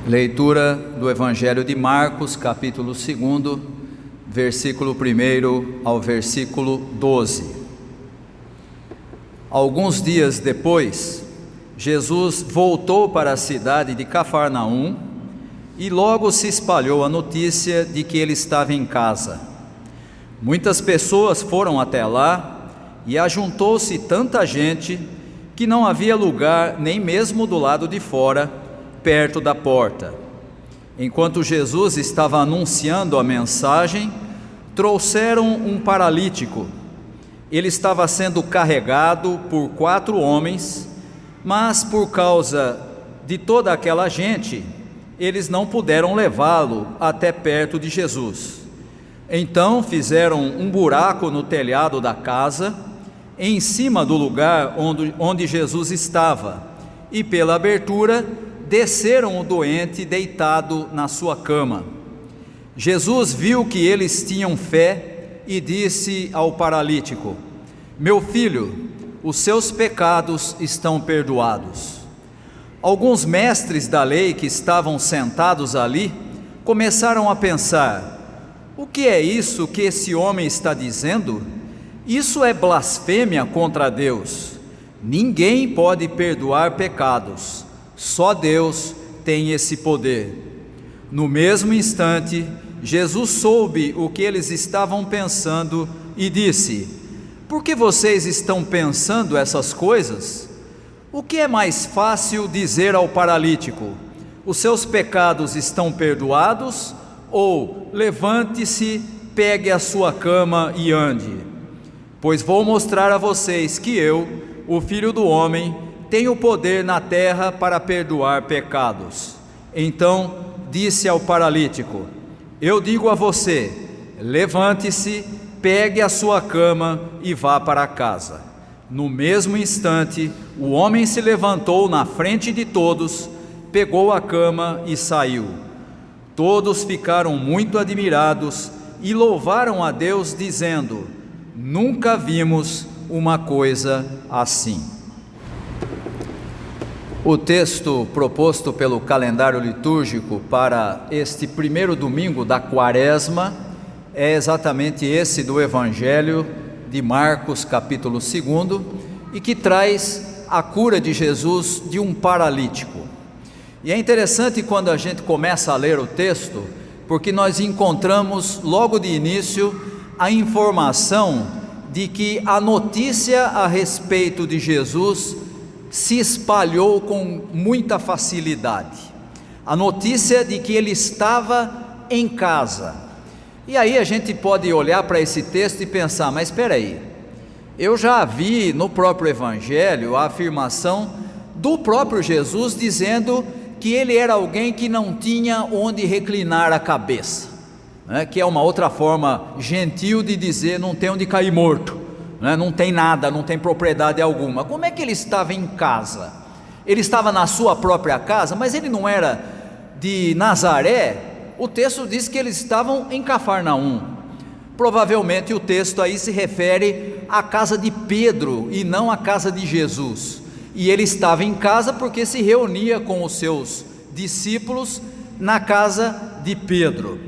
Leitura do Evangelho de Marcos, capítulo 2, versículo 1 ao versículo 12. Alguns dias depois, Jesus voltou para a cidade de Cafarnaum e logo se espalhou a notícia de que ele estava em casa. Muitas pessoas foram até lá e ajuntou-se tanta gente que não havia lugar nem mesmo do lado de fora, perto da porta. Enquanto Jesus estava anunciando a mensagem, trouxeram um paralítico. Ele estava sendo carregado por 4 homens, mas por causa de toda aquela gente, eles não puderam levá-lo até perto de Jesus. Então fizeram um buraco no telhado da casa, em cima do lugar onde Jesus estava, e pela abertura desceram o doente deitado na sua cama. Jesus viu que eles tinham fé e disse ao paralítico: "Meu filho, os seus pecados estão perdoados." Alguns mestres da lei que estavam sentados ali começaram a pensar: o que é isso que esse homem está dizendo? Isso é blasfêmia contra Deus. Ninguém pode perdoar pecados. Só Deus tem esse poder. No mesmo instante, Jesus soube o que eles estavam pensando e disse: "Por que vocês estão pensando essas coisas? O que é mais fácil dizer ao paralítico: os seus pecados estão perdoados, ou levante-se, pegue a sua cama e ande? Pois vou mostrar a vocês que eu, o Filho do Homem, tenho poder na terra para perdoar pecados." Então disse ao paralítico: "Eu digo a você, levante-se, pegue a sua cama e vá para casa." No mesmo instante, o homem se levantou na frente de todos, pegou a cama e saiu. Todos ficaram muito admirados e louvaram a Deus, dizendo: "Nunca vimos uma coisa assim." O texto proposto pelo calendário litúrgico para este primeiro domingo da Quaresma é exatamente esse do Evangelho de Marcos, capítulo 2, e que traz a cura de Jesus de um paralítico. E é interessante quando a gente começa a ler o texto, porque nós encontramos logo de início a informação de que a notícia a respeito de Jesus se espalhou com muita facilidade. A notícia de que ele estava em casa. E aí a gente pode olhar para esse texto e pensar: mas espera aí, eu já vi no próprio Evangelho a afirmação do próprio Jesus dizendo que ele era alguém que não tinha onde reclinar a cabeça, né? Que é uma outra forma gentil de dizer não tem onde cair morto, né? Não tem nada, não tem propriedade alguma. Como é que ele estava em casa? Ele estava na sua própria casa, mas ele não era de Nazaré. O texto diz que eles estavam em Cafarnaum. Provavelmente o texto aí se refere à casa de Pedro e não à casa de Jesus. E ele estava em casa porque se reunia com os seus discípulos na casa de Pedro.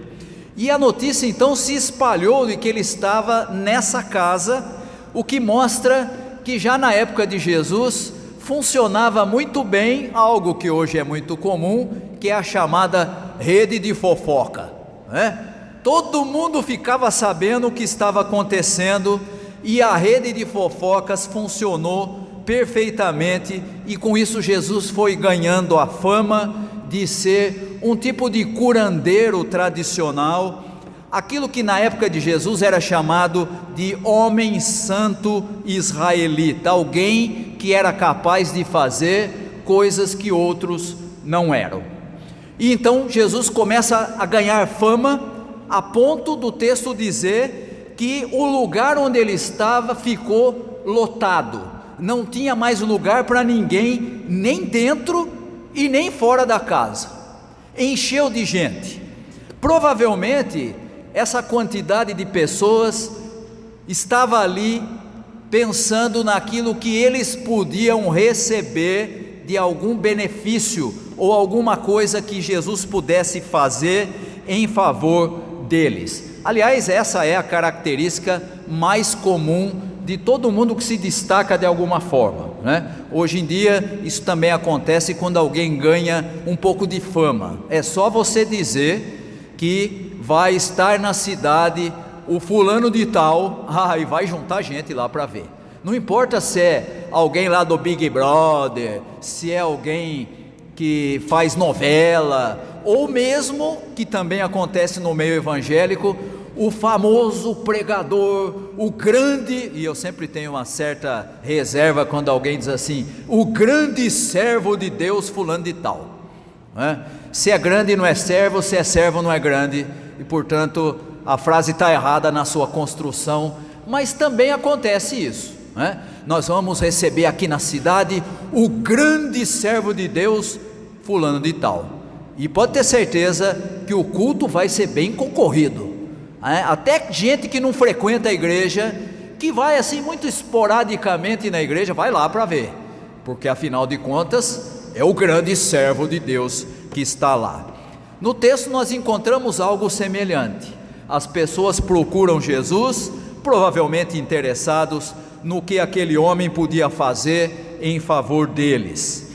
E a notícia então se espalhou de que ele estava nessa casa, o que mostra que já na época de Jesus funcionava muito bem algo que hoje é muito comum, que é a chamada rede de fofoca, né? Todo mundo ficava sabendo o que estava acontecendo e a rede de fofocas funcionou perfeitamente, e com isso Jesus foi ganhando a fama de ser um tipo de curandeiro tradicional, aquilo que na época de Jesus era chamado de homem santo israelita, alguém que era capaz de fazer coisas que outros não eram. E então Jesus começa a ganhar fama, a ponto do texto dizer que o lugar onde ele estava ficou lotado. Não tinha mais lugar para ninguém, nem dentro e nem fora da casa. Encheu de gente. Provavelmente essa quantidade de pessoas estava ali pensando naquilo que eles podiam receber de algum benefício ou alguma coisa que Jesus pudesse fazer em favor deles. Aliás, essa é a característica mais comum de todo mundo que se destaca de alguma forma, né? Hoje em dia isso também acontece quando alguém ganha um pouco de fama. É só você dizer que vai estar na cidade o fulano de tal, e vai juntar gente lá para ver. Não importa se é alguém lá do Big Brother, se é alguém que faz novela, ou mesmo, que também acontece no meio evangélico, o famoso pregador, o grande, e eu sempre tenho uma certa reserva quando alguém diz assim, o grande servo de Deus fulano de tal, né? Se é grande não é servo, se é servo não é grande, e portanto a frase está errada na sua construção, mas também acontece isso, né? Nós vamos receber aqui na cidade o grande servo de Deus fulano de tal, e pode ter certeza que o culto vai ser bem concorrido, né? Até gente que não frequenta a igreja, que vai assim muito esporadicamente na igreja, vai lá para ver, porque afinal de contas é o grande servo de Deus que está lá. No texto nós encontramos algo semelhante. As pessoas procuram Jesus, provavelmente interessados no que aquele homem podia fazer em favor deles.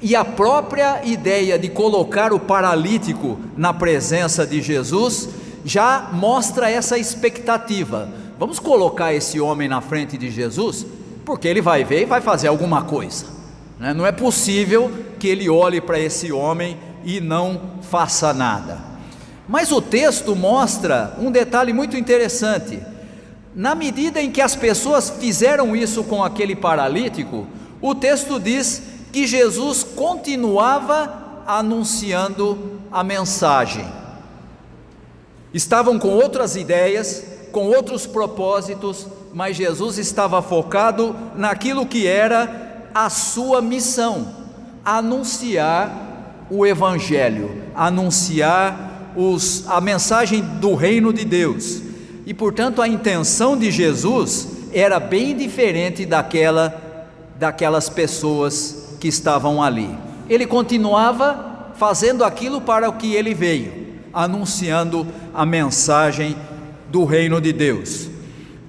E a própria ideia de colocar o paralítico na presença de Jesus já mostra essa expectativa. Vamos colocar esse homem na frente de Jesus, porque ele vai ver e vai fazer alguma coisa, né? Não é possível que ele olhe para esse homem e não faça nada. Mas o texto mostra um detalhe muito interessante. Na medida em que as pessoas fizeram isso com aquele paralítico, o texto diz que Jesus continuava anunciando a mensagem. Estavam com outras ideias, com outros propósitos, mas Jesus estava focado naquilo que era a sua missão: anunciar o Evangelho, anunciar a mensagem do reino de Deus. E portanto a intenção de Jesus era bem diferente daquelas pessoas que estavam ali. Ele continuava fazendo aquilo para o que ele veio, anunciando a mensagem do reino de Deus.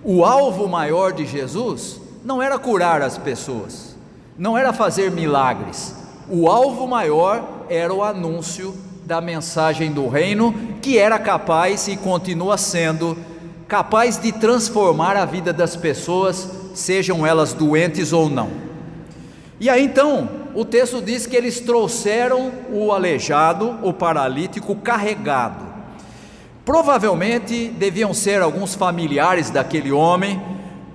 O alvo maior de Jesus não era curar as pessoas, não era fazer milagres. O alvo maior era o anúncio da mensagem do reino, que era capaz e continua sendo capaz de transformar a vida das pessoas, sejam elas doentes ou não. E aí então o texto diz que eles trouxeram o aleijado, o paralítico, carregado. Provavelmente deviam ser alguns familiares daquele homem,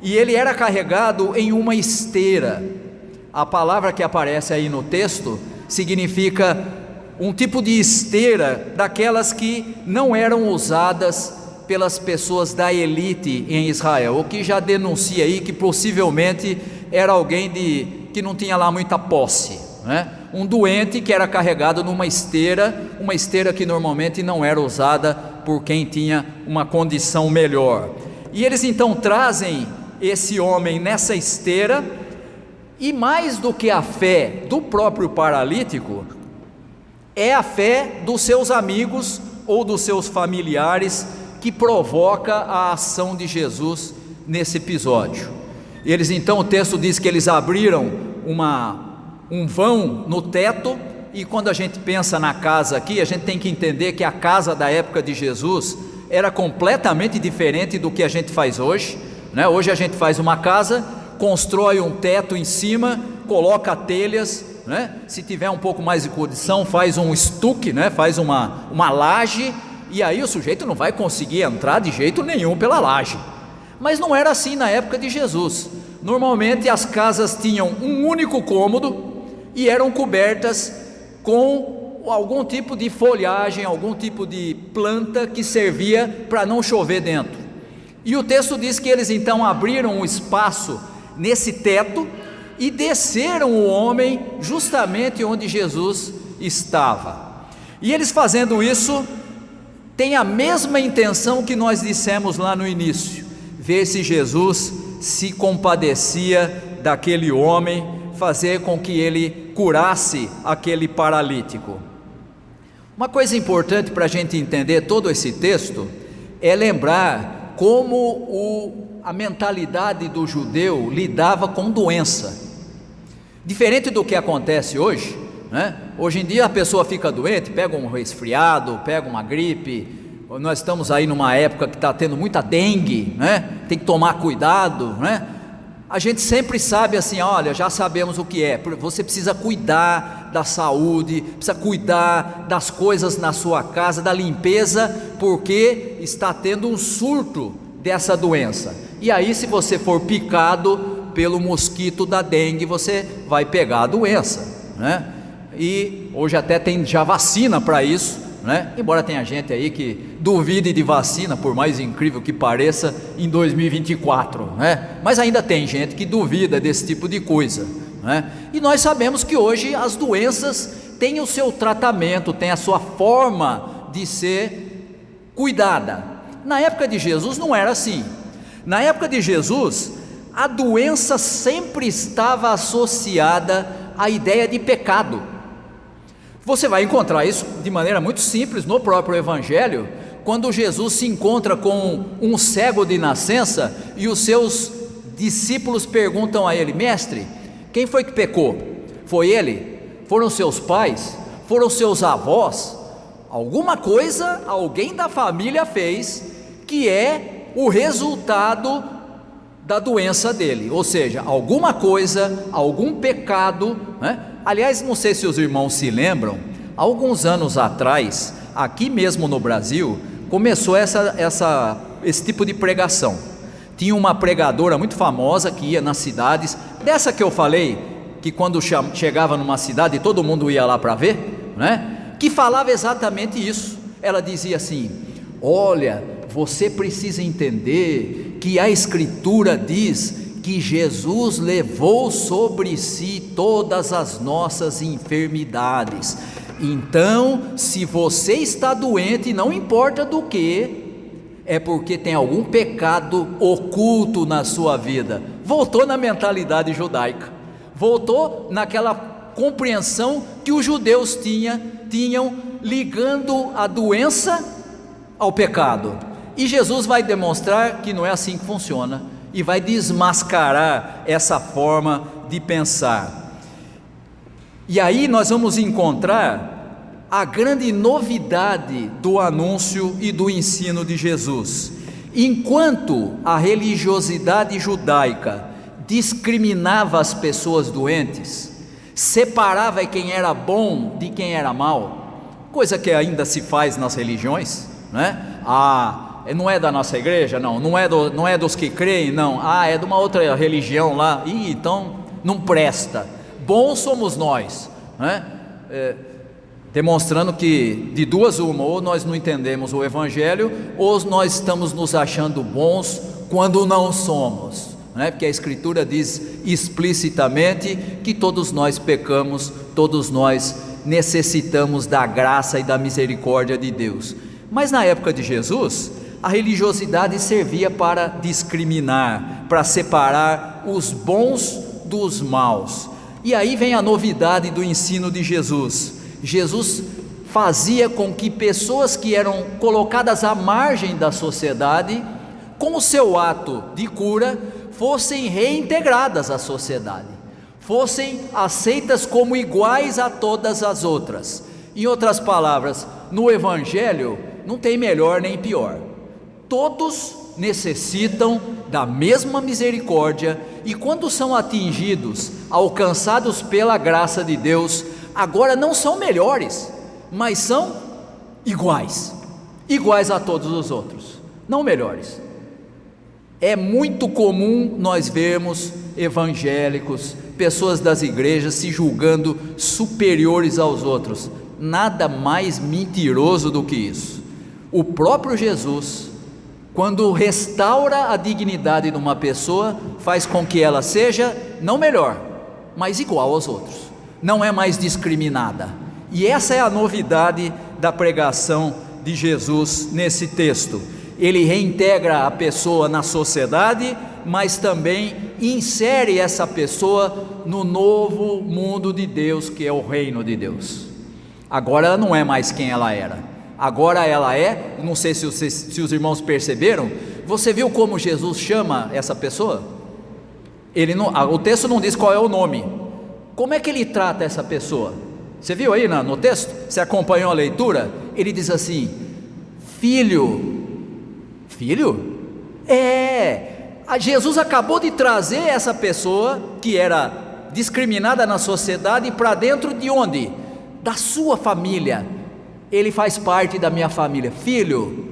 e ele era carregado em uma esteira. A palavra que aparece aí no texto significa um tipo de esteira, daquelas que não eram usadas pelas pessoas da elite em Israel, o que já denuncia aí que possivelmente era alguém que não tinha lá muita posse, né? Um doente que era carregado numa esteira, uma esteira que normalmente não era usada por quem tinha uma condição melhor. E eles então trazem esse homem nessa esteira, e mais do que a fé do próprio paralítico, é a fé dos seus amigos ou dos seus familiares que provoca a ação de Jesus nesse episódio. Eles então, o texto diz que eles abriram um vão no teto, e quando a gente pensa na casa aqui, a gente tem que entender que a casa da época de Jesus era completamente diferente do que a gente faz hoje, né? Hoje a gente faz uma casa, constrói um teto em cima, coloca telhas, né? Se tiver um pouco mais de condição, faz um estuque, né? Faz uma laje, e aí o sujeito não vai conseguir entrar de jeito nenhum pela laje. Mas não era assim na época de Jesus. Normalmente as casas tinham um único cômodo e eram cobertas com algum tipo de folhagem, algum tipo de planta que servia para não chover dentro. E o texto diz que eles então abriram um espaço nesse teto e desceram o homem justamente onde Jesus estava. E eles fazendo isso, têm a mesma intenção que nós dissemos lá no início: ver se Jesus se compadecia daquele homem, fazer com que ele curasse aquele paralítico. Uma coisa importante para a gente entender todo esse texto é lembrar como a mentalidade do judeu lidava com doença. Diferente do que acontece hoje, né? Hoje em dia a pessoa fica doente, pega um resfriado, pega uma gripe. Nós estamos aí numa época que está tendo muita dengue, né? Tem que tomar cuidado, né? A gente sempre sabe assim, olha, já sabemos o que é, você precisa cuidar da saúde, precisa cuidar das coisas na sua casa, da limpeza, porque está tendo um surto dessa doença. E aí, se você for picado pelo mosquito da dengue, você vai pegar a doença, né? E hoje até tem já vacina para isso, né? Embora tenha gente aí que duvide de vacina, por mais incrível que pareça, em 2024, né? Mas ainda tem gente que duvida desse tipo de coisa, né? E nós sabemos que hoje as doenças têm o seu tratamento, têm a sua forma de ser cuidada. Na época de Jesus não era assim. Na época de Jesus, a doença sempre estava associada à ideia de pecado. Você vai encontrar isso de maneira muito simples no próprio Evangelho, quando Jesus se encontra com um cego de nascença e os seus discípulos perguntam a ele: mestre, quem foi que pecou? Foi ele? Foram seus pais? Foram seus avós? Alguma coisa alguém da família fez que é o resultado da doença dele, ou seja, alguma coisa, algum pecado, né? Aliás, não sei se os irmãos se lembram, alguns anos atrás, aqui mesmo no Brasil, começou esse tipo de pregação. Tinha uma pregadora muito famosa que ia nas cidades, dessa que eu falei, que quando chegava numa cidade todo mundo ia lá para ver, né? Que falava exatamente isso. Ela dizia assim: olha, você precisa entender que a Escritura diz que Jesus levou sobre si todas as nossas enfermidades. Então, se você está doente, não importa do que, é porque tem algum pecado oculto na sua vida. Voltou na mentalidade judaica, voltou naquela compreensão que os judeus tinham ligando a doença ao pecado. E Jesus vai demonstrar que não é assim que funciona, e vai desmascarar essa forma de pensar. E aí nós vamos encontrar a grande novidade do anúncio e do ensino de Jesus. Enquanto a religiosidade judaica discriminava as pessoas doentes, separava quem era bom de quem era mal, coisa que ainda se faz nas religiões, né? Não é da nossa igreja? Não é dos que creem? Não. É de uma outra religião lá. Então não presta. Bons somos nós, né? Demonstrando que de duas uma, ou nós não entendemos o Evangelho, ou nós estamos nos achando bons quando não somos, né? Porque a Escritura diz explicitamente que todos nós pecamos, todos nós necessitamos da graça e da misericórdia de Deus. Mas na época de Jesus, a religiosidade servia para discriminar, para separar os bons dos maus. E aí vem a novidade do ensino de Jesus. Jesus fazia com que pessoas que eram colocadas à margem da sociedade, com o seu ato de cura, fossem reintegradas à sociedade, fossem aceitas como iguais a todas as outras. Em outras palavras, no Evangelho não tem melhor nem pior. Todos necessitam da mesma misericórdia, e quando são atingidos, alcançados pela graça de Deus, agora não são melhores, mas são iguais a todos os outros, não melhores. É muito comum nós vermos evangélicos, pessoas das igrejas se julgando superiores aos outros. Nada mais mentiroso do que isso. O próprio Jesus, quando restaura a dignidade de uma pessoa, faz com que ela seja não melhor, mas igual aos outros, não é mais discriminada. E essa é a novidade da pregação de Jesus nesse texto. Ele reintegra a pessoa na sociedade, mas também insere essa pessoa no novo mundo de Deus, que é o reino de Deus. Agora ela não é mais quem ela era, agora ela é, não sei se os irmãos perceberam, você viu como Jesus chama essa pessoa? O texto não diz qual é o nome, como é que ele trata essa pessoa? Você viu aí no texto? Você acompanhou a leitura? Ele diz assim: filho. Filho? Jesus acabou de trazer essa pessoa que era discriminada na sociedade para dentro de onde? Da sua família. Ele faz parte da minha família. Filho,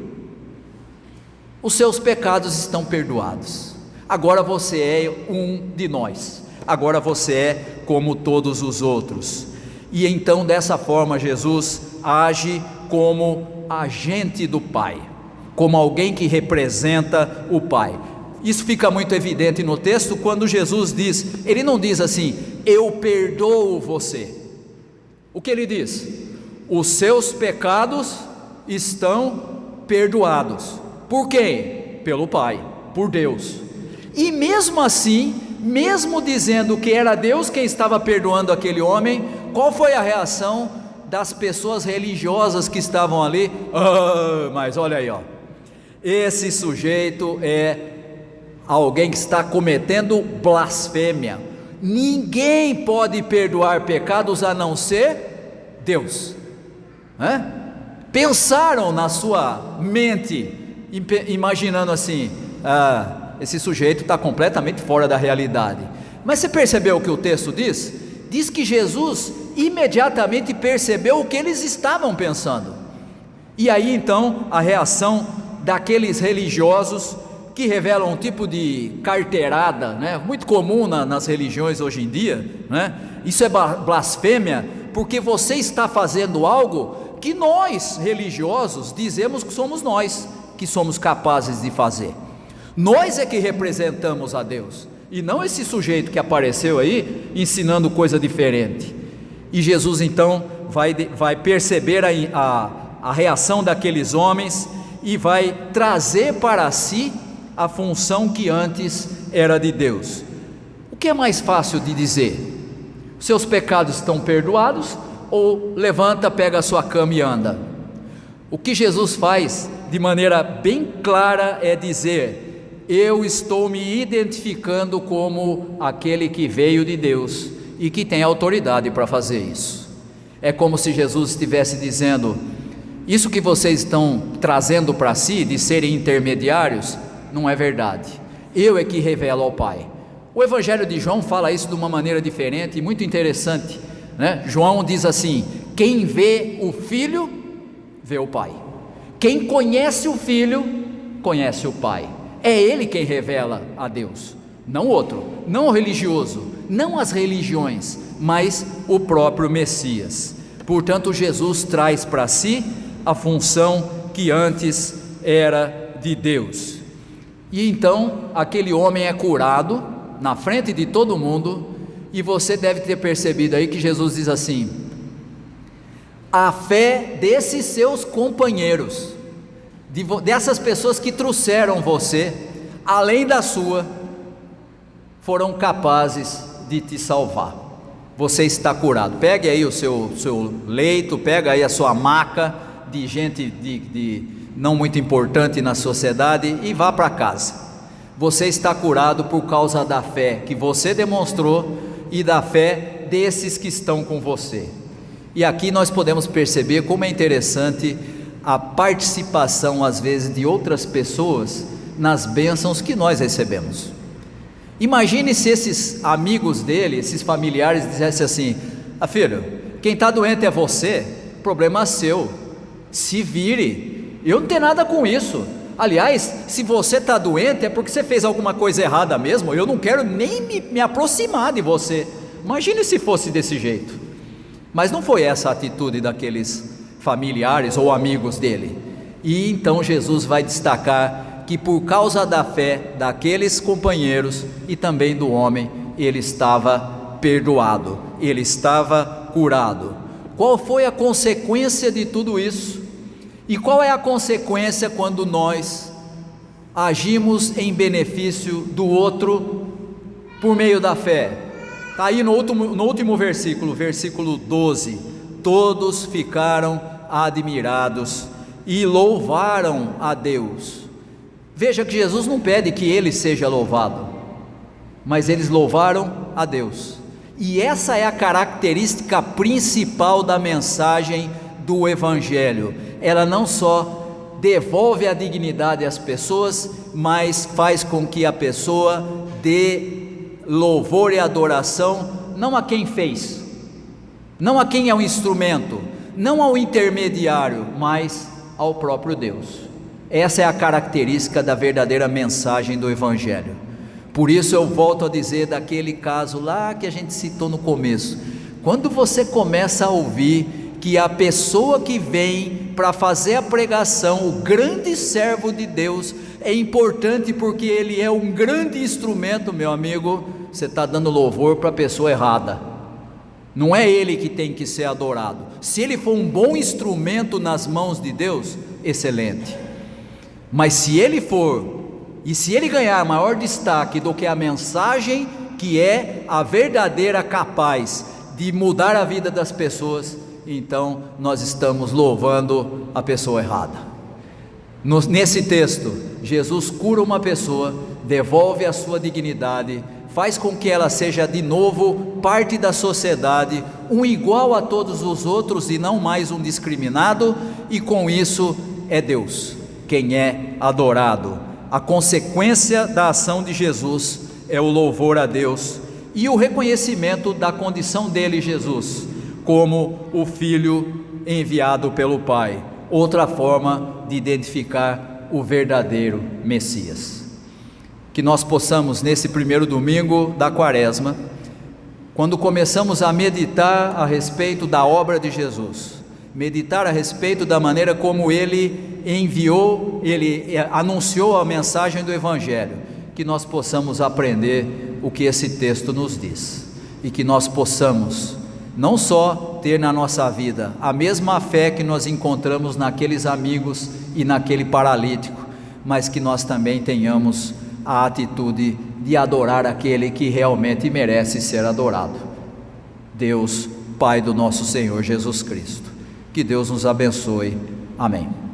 os seus pecados estão perdoados, agora você é um de nós, agora você é como todos os outros. E então dessa forma Jesus age como agente do Pai, como alguém que representa o Pai. Isso fica muito evidente no texto quando Jesus diz, ele não diz assim, eu perdoo você. O que ele diz? Os seus pecados estão perdoados. Por quem? Pelo Pai, por Deus. E mesmo assim, mesmo dizendo que era Deus quem estava perdoando aquele homem, qual foi a reação das pessoas religiosas que estavam ali? Mas olha aí, esse sujeito é alguém que está cometendo blasfêmia. Ninguém pode perdoar pecados a não ser Deus. Pensaram na sua mente, imaginando assim, esse sujeito está completamente fora da realidade. Mas você percebeu o que o texto diz? Diz que Jesus imediatamente percebeu o que eles estavam pensando. E aí então a reação daqueles religiosos, que revelam um tipo de carteirada, muito comum nas religiões hoje em dia, Isso é blasfêmia, porque você está fazendo algo que nós religiosos dizemos que somos nós que somos capazes de fazer. Nós é que representamos a Deus, e não esse sujeito que apareceu aí ensinando coisa diferente. E Jesus então vai perceber a reação daqueles homens e vai trazer para si a função que antes era de Deus. O que é mais fácil de dizer? Seus pecados estão perdoados, ou levanta, pega a sua cama e anda? O que Jesus faz de maneira bem clara é dizer: eu estou me identificando como aquele que veio de Deus e que tem autoridade para fazer isso. É como se Jesus estivesse dizendo: isso que vocês estão trazendo para si, de serem intermediários, não é verdade, eu é que revelo ao Pai. O Evangelho de João fala isso de uma maneira diferente e muito interessante, João diz assim: quem vê o Filho, vê o Pai. Quem conhece o Filho, conhece o Pai. É Ele quem revela a Deus, não outro, não o religioso, não as religiões, mas o próprio Messias. Portanto, Jesus traz para si a função que antes era de Deus. E então aquele homem é curado na frente de todo mundo, e você deve ter percebido aí que Jesus diz assim: a fé desses seus companheiros, dessas pessoas que trouxeram você, além da sua, foram capazes de te salvar. Você está curado. Pegue aí o seu leito, pega aí a sua maca de gente não muito importante na sociedade e vá para casa. Você está curado por causa da fé que você demonstrou e da fé desses que estão com você. E aqui nós podemos perceber como é interessante a participação às vezes de outras pessoas nas bênçãos que nós recebemos. Imagine se esses amigos dele, esses familiares dissessem assim: filho, quem está doente é você, problema seu, se vire, eu não tenho nada com isso. Aliás, se você está doente é porque você fez alguma coisa errada mesmo, eu não quero nem me aproximar de você. Imagine se fosse desse jeito. Mas não foi essa a atitude daqueles familiares ou amigos dele. E então Jesus vai destacar que por causa da fé daqueles companheiros e também do homem, ele estava perdoado, ele estava curado. Qual foi a consequência de tudo isso? E qual é a consequência quando nós agimos em benefício do outro por meio da fé. Está aí no último versículo, versículo 12: todos ficaram admirados e louvaram a Deus. Veja que Jesus não pede que ele seja louvado, mas eles louvaram a Deus. E essa é a característica principal da mensagem do Evangelho. Ela não só devolve a dignidade às pessoas, mas faz com que a pessoa dê louvor e adoração não a quem fez, não a quem é o instrumento, não ao intermediário, mas ao próprio Deus. Essa é a característica da verdadeira mensagem do Evangelho. Por isso eu volto a dizer daquele caso lá que a gente citou no começo: quando você começa a ouvir que a pessoa que vem para fazer a pregação, o grande servo de Deus, é importante porque ele é um grande instrumento, meu amigo, você está dando louvor para a pessoa errada. Não é ele que tem que ser adorado. Se ele for um bom instrumento nas mãos de Deus, excelente. Mas se ele for, e se ele ganhar maior destaque do que a mensagem, que é a verdadeira capaz de mudar a vida das pessoas, então nós estamos louvando a pessoa errada. Nesse texto, Jesus cura uma pessoa, devolve a sua dignidade, faz com que ela seja de novo parte da sociedade, um igual a todos os outros e não mais um discriminado, e com isso é Deus quem é adorado. A consequência da ação de Jesus é o louvor a Deus e o reconhecimento da condição dele, Jesus, como o Filho enviado pelo Pai. Outra forma de identificar o verdadeiro Messias. Que nós possamos, nesse primeiro domingo da Quaresma, quando começamos a meditar a respeito da obra de Jesus, meditar a respeito da maneira como ele enviou, ele anunciou a mensagem do Evangelho, que nós possamos aprender o que esse texto nos diz, e que nós possamos não só ter na nossa vida a mesma fé que nós encontramos naqueles amigos e naquele paralítico, mas que nós também tenhamos a atitude de adorar aquele que realmente merece ser adorado, Deus, Pai do nosso Senhor Jesus Cristo. Que Deus nos abençoe. Amém.